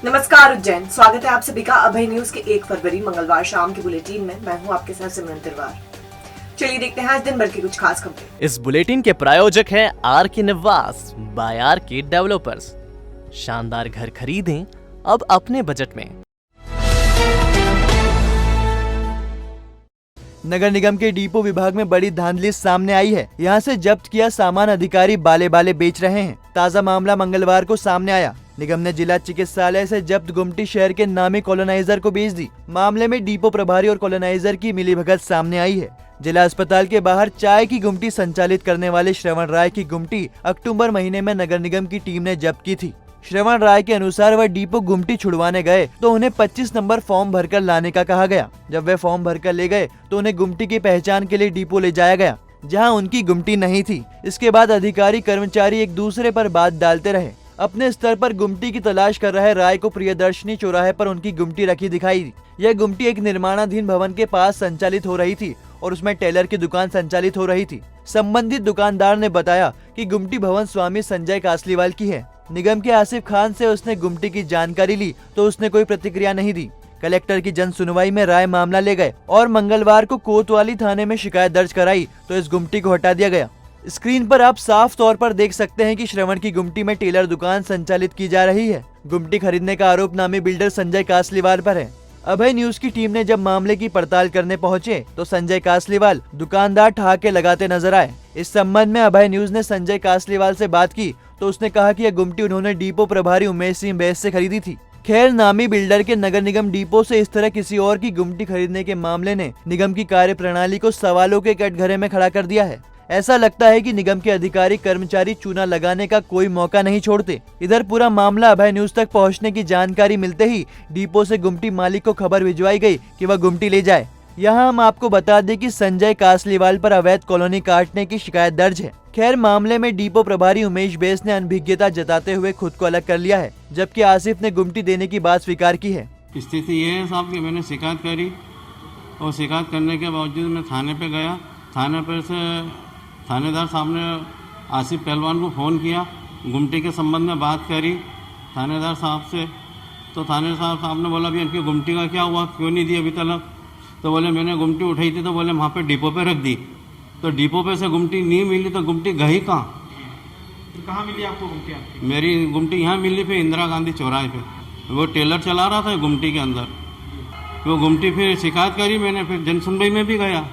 नमस्कार उज्जैन, स्वागत है आप सभी का अभय न्यूज के 1 फरवरी मंगलवार शाम की बुलेटिन में। मैं हूं आपके साथ सिमरन तिवारी। चलिए देखते हैं आज दिन भर की कुछ खास खबरें। इस बुलेटिन के प्रायोजक हैं आर के निवास बाय आर के डेवलपर्स। शानदार घर खरीदें अब अपने बजट में। नगर निगम के डिपो विभाग में बड़ी धांधली सामने आई है। यहाँ से जब्त किया सामान अधिकारी बाले बाले बेच रहे हैं। ताज़ा मामला मंगलवार को सामने आया। निगम ने जिला चिकित्सालय से जब्त गुमटी शहर के नामी कॉलोनाइजर को बेच दी। मामले में डिपो प्रभारी और कॉलोनाइजर की मिलीभगत सामने आई है। जिला अस्पताल के बाहर चाय की गुमटी संचालित करने वाले श्रवण राय की गुमटी अक्टूबर महीने में नगर निगम की टीम ने जब्त की थी। श्रवण राय के अनुसार वह डिपो गुमटी छुड़वाने गए तो उन्हें 25 नंबर फॉर्म भरकर लाने का कहा गया। जब वे फॉर्म भरकर ले गए तो उन्हें गुमटी की पहचान के लिए डिपो ले जाया गया, जहां उनकी गुमटी नहीं थी। इसके बाद अधिकारी कर्मचारी एक दूसरे पर बात डालते रहे। अपने स्तर पर गुमटी की तलाश कर रहे राय को प्रियदर्शनी चौराहे पर उनकी गुमटी रखी दिखाई दी। यह गुमटी एक निर्माणाधीन भवन के पास संचालित हो रही थी और उसमें टेलर की दुकान संचालित हो रही थी। संबंधित दुकानदार ने बताया कि गुमटी भवन स्वामी संजय कासलीवाल की है। निगम के आसिफ खान से उसने गुमटी की जानकारी ली तो उसने कोई प्रतिक्रिया नहीं दी। कलेक्टर की जन सुनवाई में राय मामला ले गए और मंगलवार को कोतवाली थाने में शिकायत दर्ज कराई तो इस गुमटी को हटा दिया गया। स्क्रीन पर आप साफ तौर पर देख सकते हैं कि श्रवण की गुमटी में टेलर दुकान संचालित की जा रही है। गुमटी खरीदने का आरोप नामी बिल्डर संजय कासलीवाल पर है। अभय न्यूज की टीम ने जब मामले की पड़ताल करने पहुंचे तो संजय कासलीवाल दुकानदार ठहाके लगाते नजर आए। इस संबंध में अभय न्यूज ने संजय कासलीवाल से बात की तो उसने कहा कि यह गुमटी उन्होंने डिपो प्रभारी उमेश सिंह बैस से खरीदी थी। खैर, नामी बिल्डर के नगर निगम डिपो से इस तरह किसी और की गुमटी खरीदने के मामले ने निगम की कार्य प्रणाली को सवालों के कटघरे में खड़ा कर दिया है। ऐसा लगता है कि निगम के अधिकारी कर्मचारी चूना लगाने का कोई मौका नहीं छोड़ते। इधर पूरा मामला अभय न्यूज तक पहुंचने की जानकारी मिलते ही डिपो से गुमटी मालिक को खबर भिजवाई गई कि वह गुमटी ले जाए। यहाँ हम आपको बता दें कि संजय कासलीवाल पर अवैध कॉलोनी काटने की शिकायत दर्ज है। खैर, मामले में डिपो प्रभारी उमेश बैस ने अनभिज्ञता जताते हुए खुद को अलग कर लिया है, जबकि आसिफ ने गुमटी देने की बात स्वीकार की है। स्थिति ये है साहब कि मैंने शिकायत करी और शिकायत करने के बावजूद मैं थाने पे गया। थाने पर से थानेदार साहब ने आसिफ पहलवान को फ़ोन किया, गुमटी के संबंध में बात करी थानेदार साहब से। तो थानेदार साहब ने बोला, अभी इनकी गुमटी का क्या हुआ, क्यों नहीं दी अभी तक? तो बोले मैंने गुमटी उठाई थी, तो बोले वहाँ पे डिपो पे रख दी। तो डिपो पे से गुमटी नहीं मिली तो गुमटी गई कहाँ? तो कहाँ मिली आपको गुमटी? आपकी मेरी गुमटी यहाँ मिली पे इंदिरा गांधी चौराहे पे। वो टेलर चला रहा था गुमटी के अंदर। वो गुमटी फिर शिकायत करी मैंने, फिर जन सुनवाई में भी गया,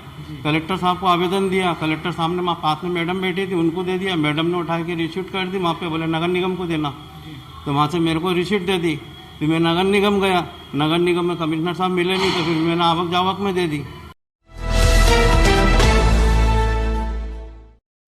कलेक्टर साहब को आवेदन दिया। कलेक्टर साहब ने पास में मैडम बैठी थी, उनको दे दिया। मैडम ने उठा के रिसीट कर दी। वहाँ पे बोले नगर निगम को देना, तो वहाँ से मेरे को रिसीट दे दी। फिर मैं नगर निगम गया, नगर निगम में कमिश्नर साहब मिले नहीं, तो फिर मैंने आवक जावक में दे दी।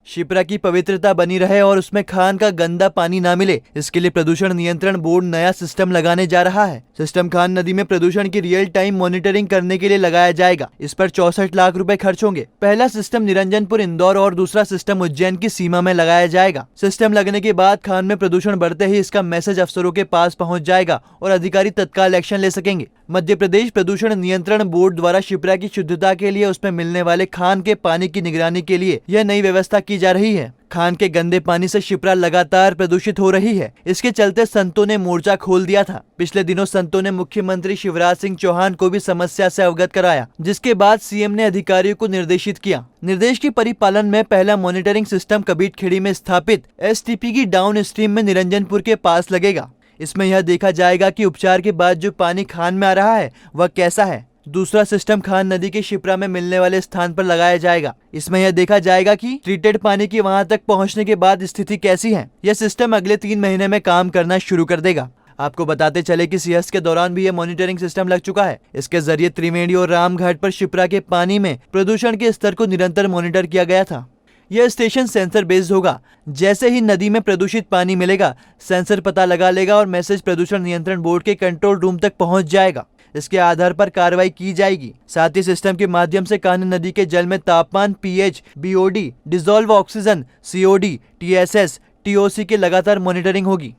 शिप्रा की पवित्रता बनी रहे और उसमें खान का गंदा पानी ना मिले, इसके लिए प्रदूषण नियंत्रण बोर्ड नया सिस्टम लगाने जा रहा है। सिस्टम खान नदी में प्रदूषण की रियल टाइम मॉनिटरिंग करने के लिए लगाया जाएगा। इस पर 64 लाख रुपए खर्च होंगे। पहला सिस्टम निरंजनपुर इंदौर और दूसरा सिस्टम उज्जैन की सीमा में लगाया जाएगा। सिस्टम लगने के बाद खान में प्रदूषण बढ़ते ही इसका मैसेज अफसरों के पास पहुँच जाएगा और अधिकारी तत्काल एक्शन ले सकेंगे। मध्य प्रदेश प्रदूषण नियंत्रण बोर्ड द्वारा शिप्रा की शुद्धता के लिए उसमें मिलने वाले खान के पानी की निगरानी के लिए यह नई व्यवस्था की जा रही है। खान के गंदे पानी से शिप्रा लगातार प्रदूषित हो रही है। इसके चलते संतों ने मोर्चा खोल दिया था। पिछले दिनों संतों ने मुख्यमंत्री शिवराज सिंह चौहान को भी समस्या से अवगत कराया, जिसके बाद सीएम ने अधिकारियों को निर्देशित किया। निर्देश के परिपालन में पहला मॉनिटरिंग सिस्टम कबीरखेड़ी में स्थापित एसटीपी की डाउन स्ट्रीम में निरंजनपुर के पास लगेगा। इसमें यह देखा जाएगा कि उपचार के बाद जो पानी खान में आ रहा है वह कैसा है। दूसरा सिस्टम खान नदी के शिप्रा में मिलने वाले स्थान पर लगाया जाएगा। इसमें यह देखा जाएगा कि ट्रीटेड पानी की वहां तक पहुंचने के बाद स्थिति कैसी है। यह सिस्टम अगले 3 महीने में काम करना शुरू कर देगा। आपको बताते चले कि सियास के दौरान भी यह मॉनिटरिंग सिस्टम लग चुका है। इसके जरिए त्रिवेणी और रामघाट पर शिप्रा के पानी में प्रदूषण के स्तर को निरंतर मॉनिटर किया गया था। यह स्टेशन सेंसर बेस्ड होगा। जैसे ही नदी में प्रदूषित पानी मिलेगा, सेंसर पता लगा लेगा और मैसेज प्रदूषण नियंत्रण बोर्ड के कंट्रोल रूम तक पहुंच जाएगा। इसके आधार पर कार्रवाई की जाएगी। साथ ही सिस्टम के माध्यम से कान्ह नदी के जल में तापमान, pH, BOD, dissolve oxygen, COD, TSS, TOC की लगातार मॉनिटरिंग होगी।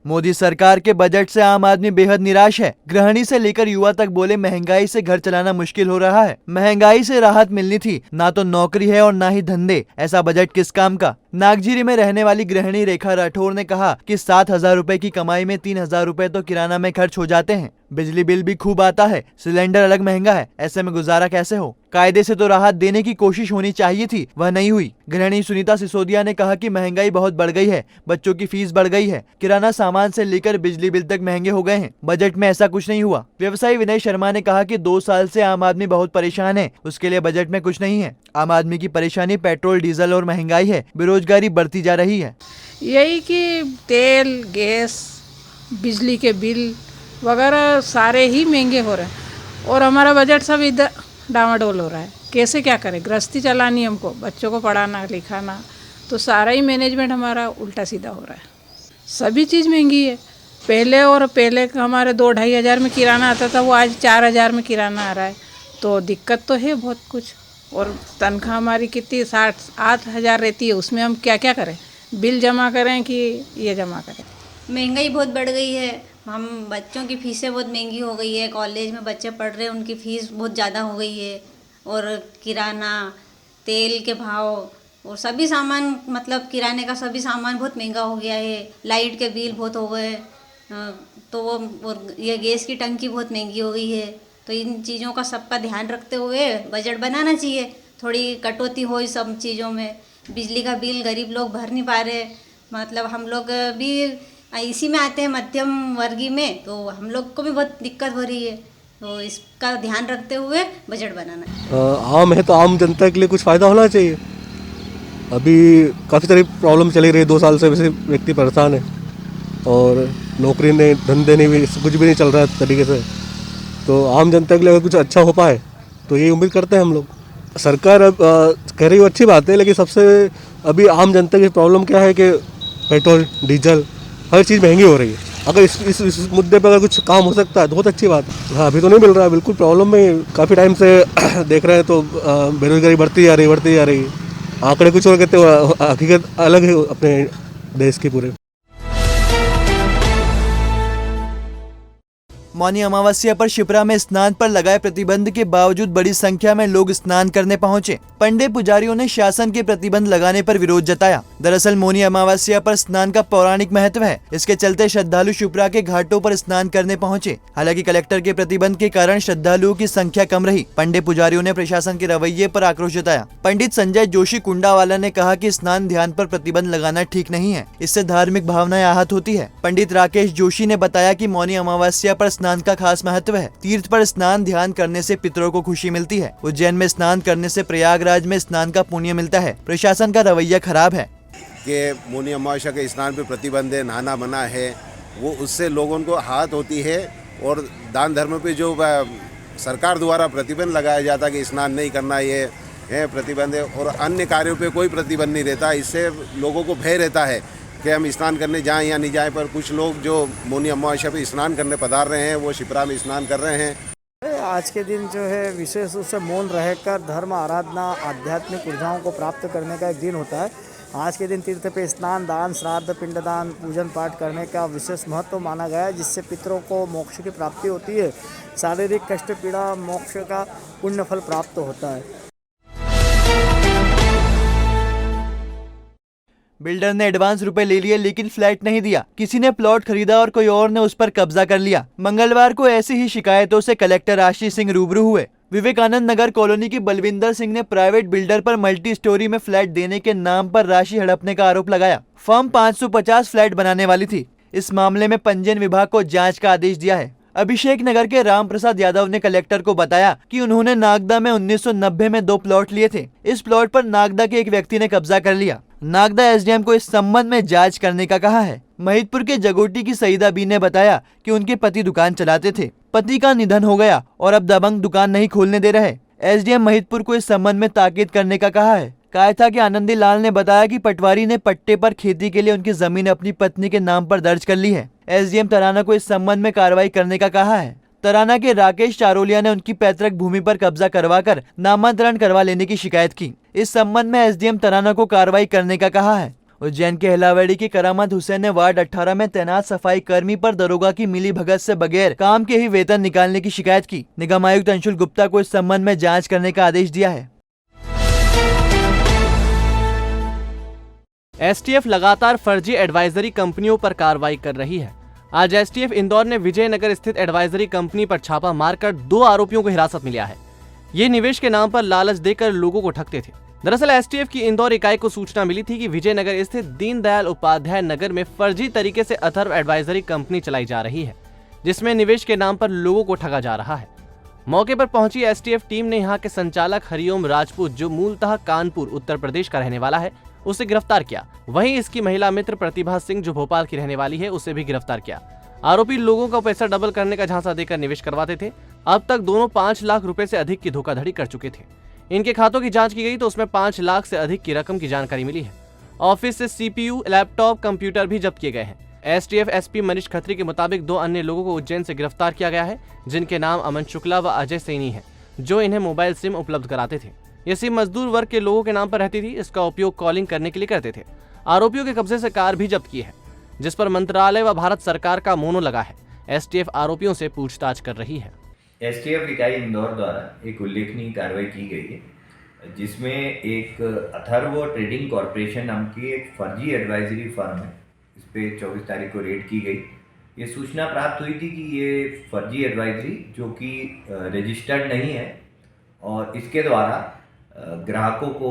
मोदी सरकार के बजट से आम आदमी बेहद निराश है। गृहिणी से लेकर युवा तक बोले महंगाई से घर चलाना मुश्किल हो रहा है। महंगाई से राहत मिलनी थी, ना तो नौकरी है और ना ही धंधे। ऐसा बजट किस काम का। नागझीरी में रहने वाली गृहिणी रेखा राठौर ने कहा कि 7,000 रुपए की कमाई में 3,000 रुपए तो किराना में खर्च हो जाते हैं। बिजली बिल भी खूब आता है, सिलेंडर अलग महंगा है, ऐसे में गुजारा कैसे हो। कायदे से तो राहत देने की कोशिश होनी चाहिए थी, वह नहीं हुई। गृहिणी सुनीता सिसोदिया ने कहा कि महंगाई बहुत बढ़ गई है, बच्चों की फीस बढ़ गई है, किराना सामान से लेकर बिजली बिल तक महंगे हो गए हैं। बजट में ऐसा कुछ नहीं हुआ। व्यवसायी विनय शर्मा ने कहा कि 2 साल से आम आदमी बहुत परेशान है, उसके लिए बजट में कुछ नहीं है। आम आदमी की परेशानी पेट्रोल डीजल और महंगाई है, बेरोजगारी बढ़ती जा रही है। यही कि तेल, गैस, बिजली के बिल वगैरह सारे ही महंगे हो रहे हैं और हमारा बजट सब इधर डामाडोल हो रहा है। कैसे क्या करें, गृहस्थी चलानी हमको, बच्चों को पढ़ाना लिखाना, तो सारा ही मैनेजमेंट हमारा उल्टा सीधा हो रहा है। सभी चीज़ महंगी है। पहले हमारे 2-2.5 हज़ार में किराना आता था, वो आज 4,000 में किराना आ रहा है। तो दिक्कत तो है बहुत कुछ। और तनख्वाह हमारी कितनी 7-8 हज़ार रहती है, उसमें हम क्या क्या करें, बिल जमा करें कि ये जमा करें। महंगाई बहुत बढ़ गई है। हम बच्चों की फ़ीसें बहुत महंगी हो गई है। कॉलेज में बच्चे पढ़ रहे हैं, उनकी फ़ीस बहुत ज़्यादा हो गई है। और किराना, तेल के भाव और सभी सामान, मतलब किराने का सभी सामान बहुत महंगा हो गया है। लाइट के बिल बहुत हो गए, तो वो ये गैस की टंकी बहुत महंगी हो गई है। तो इन चीज़ों का सबका ध्यान रखते हुए बजट बनाना चाहिए, थोड़ी कटौती हो इस सब चीज़ों में। बिजली का बिल गरीब लोग भर नहीं पा रहे, मतलब हम लोग भी इसी में आते हैं मध्यम वर्गीय में, तो हम लोग को भी बहुत दिक्कत हो रही है। तो इसका ध्यान रखते हुए बजट बनाना है। आम है तो आम जनता के लिए कुछ फ़ायदा होना चाहिए। अभी काफ़ी सारी प्रॉब्लम चली रही है, 2 साल से वैसे व्यक्ति परेशान है और नौकरी नहीं, धंधे नहीं भी, कुछ भी नहीं चल रहा है तरीके से। तो आम जनता के लिए अगर कुछ अच्छा हो पाए तो ये उम्मीद करते हैं हम लोग। सरकार अब कह रही है अच्छी बात है, लेकिन सबसे अभी आम जनता की प्रॉब्लम क्या है कि पेट्रोल डीजल हर चीज़ महंगी हो रही है। अगर इस मुद्दे पर अगर कुछ काम हो सकता है तो बहुत अच्छी बात है। हाँ, अभी तो नहीं मिल रहा है, बिल्कुल प्रॉब्लम में काफ़ी टाइम से देख रहे हैं। तो बेरोजगारी बढ़ती जा रही। आंकड़े कुछ और कहते हैं, हकीकत अलग है अपने देश की पूरे। मौनी अमावस्या पर शिप्रा में स्नान पर लगाए प्रतिबंध के बावजूद बड़ी संख्या में लोग स्नान करने पहुंचे। पंडित पुजारियों ने शासन के प्रतिबंध लगाने पर विरोध जताया। दरअसल मौनी अमावस्या पर स्नान का पौराणिक महत्व है, इसके चलते श्रद्धालु शिप्रा के घाटों पर स्नान करने पहुंचे। हालांकि कलेक्टर के प्रतिबंध के कारण श्रद्धालुओं की संख्या कम रही। पंडित पुजारियों ने प्रशासन के रवैये पर आक्रोश जताया। पंडित संजय जोशी कुंडावाला ने कहा कि स्नान ध्यान पर प्रतिबंध लगाना ठीक नहीं है, इससे धार्मिक भावनाएं आहत होती है। पंडित राकेश जोशी ने बताया कि मौनी अमावस्या पर स्नान का खास महत्व है। तीर्थ पर स्नान ध्यान करने से पितरों को खुशी मिलती है। उज्जैन में स्नान करने से प्रयागराज में स्नान का पुण्य मिलता है। प्रशासन का रवैया खराब है कि मौनी अमावस्या के स्नान पे प्रतिबंध है, नहाना मना है, वो उससे लोगों को हाथ होती है। और दान धर्म पे जो सरकार द्वारा प्रतिबंध लगाया जाता है कि स्नान नहीं करना, ये है प्रतिबंध है। और अन्य कार्यों पे कोई प्रतिबंध नहीं रहता। इससे लोगों को भय रहता है कि हम स्नान करने जाएं या नहीं जाएं। पर कुछ लोग जो मौनी अमावस्या पे स्नान करने पधार रहे हैं, वो शिप्रा में स्नान कर रहे हैं। आज के दिन जो है विशेष रूप से मौन रहकर धर्म आराधना आध्यात्मिक ऊर्जाओं को प्राप्त करने का एक दिन होता है। आज के दिन तीर्थ पे स्नान, दान, श्राद्ध, पिंडदान, पूजन पाठ करने का विशेष महत्व माना गया है, जिससे पितरों को मोक्ष की प्राप्ति होती है। शारीरिक कष्ट पीड़ा मोक्ष का पुण्य फल प्राप्त होता है। बिल्डर ने एडवांस रुपए ले लिए लेकिन फ्लैट नहीं दिया। किसी ने प्लॉट खरीदा और कोई और ने उस पर कब्जा कर लिया। मंगलवार को ऐसी ही शिकायतों से कलेक्टर आशीष सिंह रूबरू हुए। विवेकानंद नगर कॉलोनी की बलविंदर सिंह ने प्राइवेट बिल्डर पर मल्टी स्टोरी में फ्लैट देने के नाम पर राशि हड़पने का आरोप लगाया। फर्म 550 फ्लैट बनाने वाली थी। इस मामले में पंजीयन विभाग को जांच का आदेश दिया है। अभिषेक नगर के राम प्रसाद यादव ने कलेक्टर को बताया कि उन्होंने नागदा में 1990 में 2 प्लॉट लिए थे। इस प्लॉट पर नागदा के एक व्यक्ति ने कब्जा कर लिया। नागदा एसडीएम को इस संबंध में जांच करने का कहा है। महिदपुर के जगोटी की सईदा बी ने बताया कि उनके पति दुकान चलाते थे। पति का निधन हो गया और अब दबंग दुकान नहीं खोलने दे रहे। एसडीएम महिदपुर को इस संबंध में ताकीद करने का कहा है। कहा था कि आनंदी लाल ने बताया कि पटवारी ने पट्टे पर खेती के लिए उनकी जमीन अपनी पत्नी के नाम पर दर्ज कर ली है। एसडीएम तराना को इस संबंध में कार्रवाई करने का कहा है। तराना के राकेश चारोलिया ने उनकी पैतृक भूमि पर कब्जा करवाकर नामांतरण करवा लेने की शिकायत की। इस संबंध में एसडीएम तराना को कार्रवाई करने का कहा है। उज्जैन के हिलावेड़ी की करामत हुसैन ने वार्ड 18 में तैनात सफाई कर्मी पर दरोगा की मिली भगत से बगैर काम के ही वेतन निकालने की शिकायत की। निगम आयुक्त अंशुल गुप्ता को इस संबंध में जांच करने का आदेश दिया है। एसटीएफ लगातार फर्जी एडवाइजरी कंपनियों पर कार्रवाई कर रही है। आज एसटीएफ इंदौर ने विजयनगर स्थित एडवाइजरी कंपनी पर छापा मारकर 2 आरोपियों को हिरासत में लिया है। ये निवेश के नाम पर लालच देकर लोगों को ठगते थे। दरअसल एसटीएफ की इंदौर इकाई को सूचना मिली थी कि विजयनगर स्थित दीनदयाल उपाध्याय नगर में फर्जी तरीके से अथर्व एडवाइजरी कंपनी चलाई जा रही है, जिसमें निवेश के नाम पर लोगों को ठगा जा रहा है। मौके पर पहुंची एसटीएफ टीम ने यहां के संचालक हरिओम राजपूत, जो मूलतः कानपुर उत्तर प्रदेश का रहने वाला है, उसे गिरफ्तार किया। वहीं इसकी महिला मित्र प्रतिभा सिंह, जो भोपाल की रहने वाली है, उसे भी गिरफ्तार किया। आरोपी लोगों को पैसा डबल करने का झांसा देकर निवेश करवाते थे। अब तक दोनों 5 लाख रुपए से अधिक की धोखाधड़ी कर चुके थे। इनके खातों की जांच की गई तो उसमें 5 लाख से अधिक की रकम की जानकारी मिली है। ऑफिस से सीपीयू, लैपटॉप, कंप्यूटर भी जब्त किए गए हैं। एसटीएफ एसपी मनीष खत्री के मुताबिक 2 अन्य लोगों को उज्जैन से गिरफ्तार किया गया है, जिनके नाम अमन शुक्ला व अजय सैनी है, जो इन्हें मोबाइल सिम उपलब्ध कराते थे। ये सिम मजदूर वर्ग के लोगों के नाम पर रहती थी। इसका उपयोग कॉलिंग करने के लिए करते थे। आरोपियों के कब्जे से कार भी जब्त की है, जिस पर मंत्रालय व भारत सरकार का मोनो लगा है। एसटीएफ आरोपियों से पूछताछ कर रही है। एसटीएफ इकाई इंदौर द्वारा एक उल्लेखनीय कार्रवाई की गई है, जिसमें एक अथर्व ट्रेडिंग कॉरपोरेशन नाम की एक फर्जी एडवाइजरी फर्म है। इस पे 24 तारीख को रेड की गई। ये सूचना प्राप्त हुई थी कि ये फर्जी एडवाइजरी, जो कि रजिस्टर्ड नहीं है, और इसके द्वारा ग्राहकों को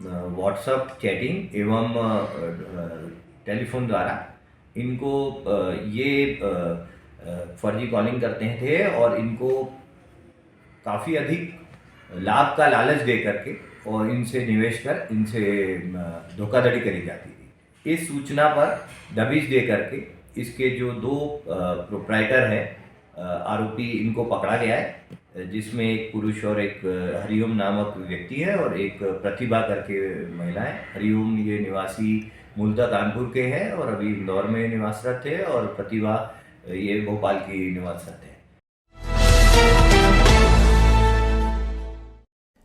व्हाट्सएप चैटिंग एवं टेलीफोन द्वारा इनको ये फर्जी कॉलिंग करते थे और इनको काफ़ी अधिक लाभ का लालच दे करके और इनसे निवेश कर इनसे धोखाधड़ी करी जाती थी। इस सूचना पर दबिश दे करके इसके जो 2 प्रोप्राइटर हैं आरोपी, इनको पकड़ा गया है, जिसमें एक पुरुष और एक हरिओम नामक व्यक्ति है और एक प्रतिभा करके महिला है। हरिओम ये निवासी मूलतः कानपुर के हैं और अभी इंदौर में निवासरत है, और प्रतिभा ये भोपाल की निवासरत है।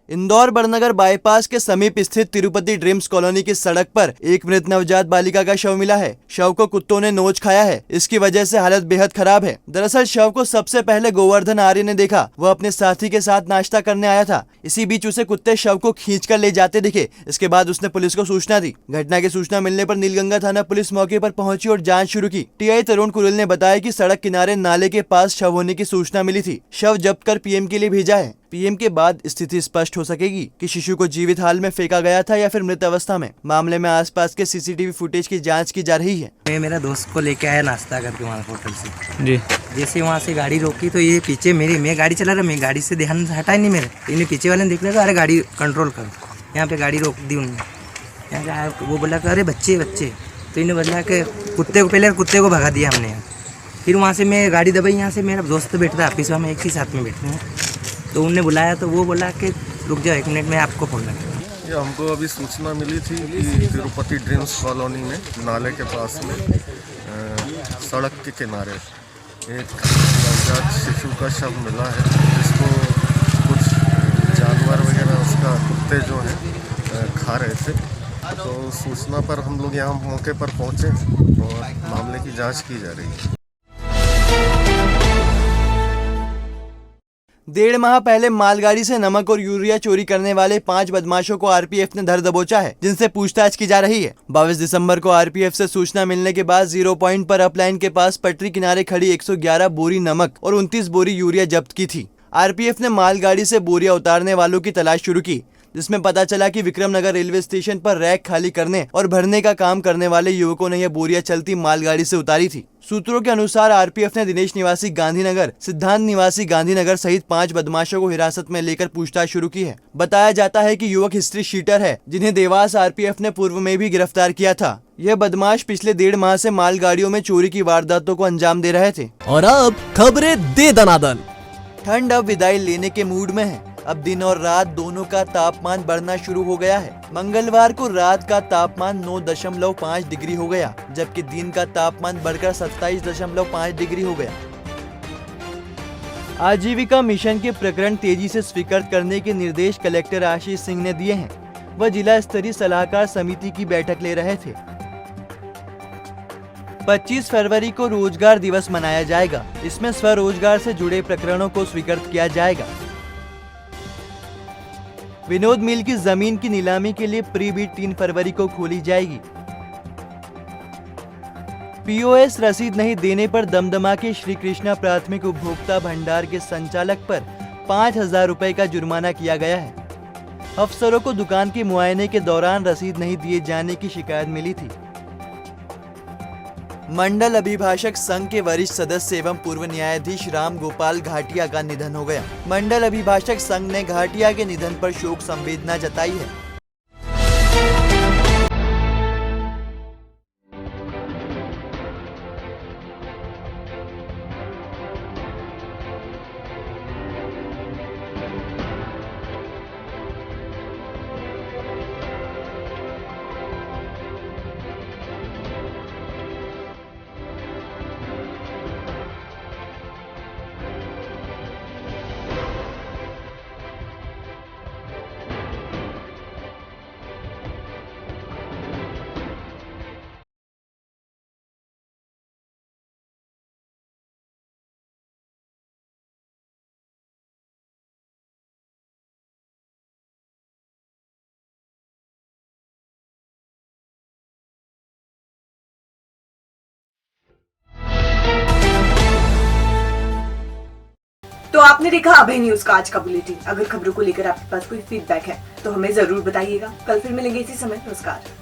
इंदौर बड़नगर बाईपास के समीप स्थित तिरुपति ड्रीम्स कॉलोनी की सड़क पर एक मृत नवजात बालिका का शव मिला है। शव को कुत्तों ने नोच खाया है। इसकी वजह से हालत बेहद खराब है। दरअसल शव को सबसे पहले गोवर्धन आर्य ने देखा। वह अपने साथी के साथ नाश्ता करने आया था। इसी बीच उसे कुत्ते शव को खींचकर ले जाते दिखे। इसके बाद उसने पुलिस को सूचना दी। घटना की सूचना मिलने पर नीलगंगा थाना पुलिस मौके पर पहुंची और जाँच शुरू की। टीआई तरुण कुरुल ने बताया कि सड़क किनारे नाले के पास शव होने की सूचना मिली थी। शव जब्त कर पीएम के लिए भेजा है। पीएम के बाद स्थिति स्पष्ट हो सकेगी कि शिशु को जीवित हाल में फेंका गया था या फिर मृत अवस्था में। मामले में आसपास के सीसीटीवी फुटेज की जांच की जा रही है। मैं मेरा दोस्त को लेके आया नाश्ता करके वहाँ होटल से जी। जैसे वहाँ से गाड़ी रोकी तो ये पीछे मैं गाड़ी चला रहा, मैं गाड़ी से ध्यान हटा ही नहीं मेरे। इन्हें पीछे वाले ने देख लिया, अरे गाड़ी कंट्रोल करो। यहाँ पे गाड़ी रोक दी उन्होंने। यहाँ वो बोला कि अरे बच्चे तो इन्हें बोला कि पहले कुत्ते को भगा दिया हमने यहाँ। फिर वहाँ से मैं गाड़ी दबाई, यहाँ से मेरा दोस्त बैठता ऑफिस में, हम एक ही साथ में बैठते हैं। तो उन्होंने बुलाया तो वो बोला कि रुक जाओ 1 मिनट में आपको फोन लगा। ये हमको अभी सूचना मिली थी कि तिरुपति ड्रीम्स कॉलोनी में नाले के पास में सड़क के किनारे एक नवजात शिशु का शव मिला है, जिसको कुछ जानवर वगैरह उसका कुत्ते जो हैं खा रहे थे। तो सूचना पर हम लोग यहाँ मौके पर पहुँचे और मामले की जांच की जा रही है। 1.5 माह पहले मालगाड़ी से नमक और यूरिया चोरी करने वाले 5 बदमाशों को आरपीएफ ने धर दबोचा है, जिनसे पूछताछ की जा रही है। 22 दिसंबर को आरपीएफ से सूचना मिलने के बाद 0 पॉइंट पर अपलाइन के पास पटरी किनारे खड़ी 111 बोरी नमक और 29 बोरी यूरिया जब्त की थी। आरपीएफ ने मालगाड़ी से बोरियां उतारने वालों की तलाश शुरू की, जिसमें पता चला कि विक्रमनगर रेलवे स्टेशन पर रैक खाली करने और भरने का काम करने वाले युवकों ने यह बोरियां चलती मालगाड़ी से उतारी थी। सूत्रों के अनुसार आरपीएफ ने दिनेश निवासी गांधीनगर, सिद्धांत निवासी गांधीनगर सहित 5 बदमाशों को हिरासत में लेकर पूछताछ शुरू की है। बताया जाता है कि युवक हिस्ट्री शीटर है, जिन्हें देवास आरपीएफ ने पूर्व में भी गिरफ्तार किया था। यह बदमाश पिछले 1.5 माह से मालगाड़ियों में चोरी की वारदातों को अंजाम दे रहे थे। और अब खबरें दे दनादन। ठंड अब विदाई लेने के मूड में है। अब दिन और रात दोनों का तापमान बढ़ना शुरू हो गया है। मंगलवार को रात का तापमान 9.5 डिग्री हो गया, जबकि दिन का तापमान बढ़कर 27.5 डिग्री हो गया। आजीविका मिशन के प्रकरण तेजी से स्वीकृत करने के निर्देश कलेक्टर आशीष सिंह ने दिए हैं। वह जिला स्तरीय सलाहकार समिति की बैठक ले रहे थे। 25 फरवरी को रोजगार दिवस मनाया जाएगा। इसमें स्वरोजगार से जुड़े प्रकरणों को स्वीकृत किया जाएगा। विनोद मिल की जमीन की नीलामी के लिए प्री बिड 3 फरवरी को खोली जाएगी। पीओएस रसीद नहीं देने पर दमदमा के श्री कृष्णा प्राथमिक उपभोक्ता भंडार के संचालक पर 5,000 रुपए का जुर्माना किया गया है। अफसरों को दुकान के मुआयने के दौरान रसीद नहीं दिए जाने की शिकायत मिली थी। मंडल अभिभाषक संघ के वरिष्ठ सदस्य एवं पूर्व न्यायाधीश राम गोपाल घाटिया का निधन हो गया। मंडल अभिभाषक संघ ने घाटिया के निधन पर शोक संवेदना जताई है। तो आपने देखा अभय न्यूज का आज का बुलेटिन। अगर खबरों को लेकर आपके पास कोई फीडबैक है तो हमें जरूर बताइएगा। कल फिर मिलेंगे इसी समय। नमस्कार।